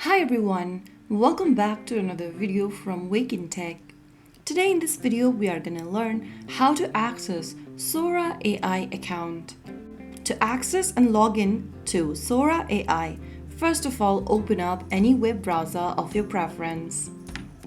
Hi everyone, welcome back to another video from Wake&Tech. Today in this video we are going to learn how to access Sora AI account. To access and log in to Sora AI, first of all open up any web browser of your preference.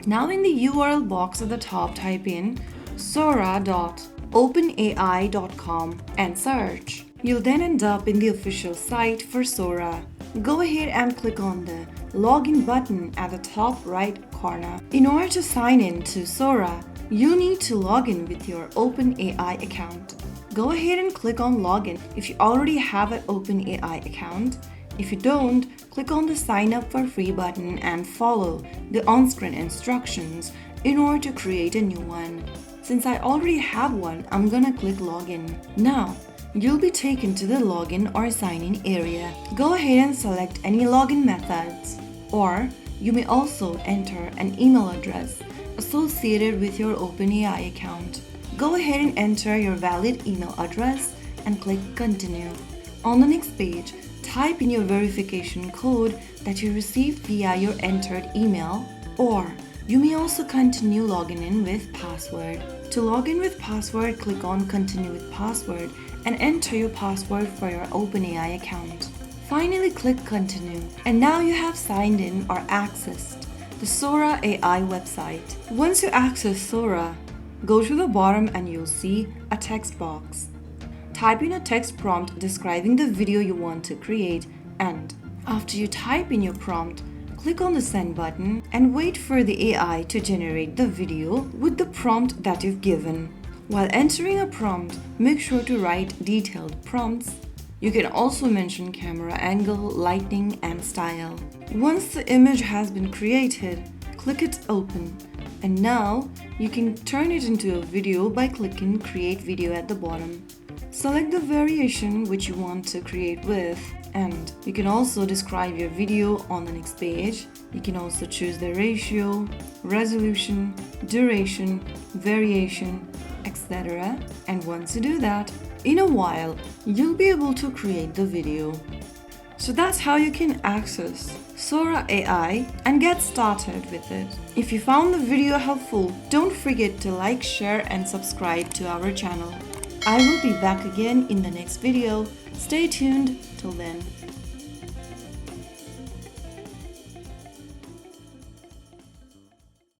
Now in the URL box at the top type in sora.openai.com and search. You'll then end up in the official site for Sora. Go ahead and click on the login button at the top right corner. In order to sign in to Sora, you need to log in with your OpenAI account. Go ahead and click on login if you already have an OpenAI account. If you don't, click on the sign up for free button and follow the on-screen instructions in order to create a new one. Since I already have one, I'm gonna click login. Now, you'll be taken to the login or sign in area. Go ahead and select any login methods, or you may also enter an email address associated with your OpenAI account. Go ahead and enter your valid email address and click continue. On the next page, type in your verification code that you received via your entered email, or you may also continue logging in with password. To log in with password, click on continue with password and enter your password for your OpenAI account. Finally, click continue. And now you have signed in or accessed the Sora AI website. Once you access Sora, go to the bottom and you'll see a text box. Type in a text prompt describing the video you want to create, and after you type in your prompt, click on the send button and wait for the AI to generate the video with the prompt that you've given. While entering a prompt, make sure to write detailed prompts. You can also mention camera angle, lighting, and style. Once the image has been created, click it open. And now you can turn it into a video by clicking create video at the bottom. Select the variation which you want to create with, and you can also describe your video on the next page. You can also choose the ratio, resolution, duration, variation, etc. And once you do that, in a while, you'll be able to create the video. So that's how you can access Sora AI and get started with it. If you found the video helpful, don't forget to like, share, and subscribe to our channel. I will be back again in the next video. Stay tuned till then.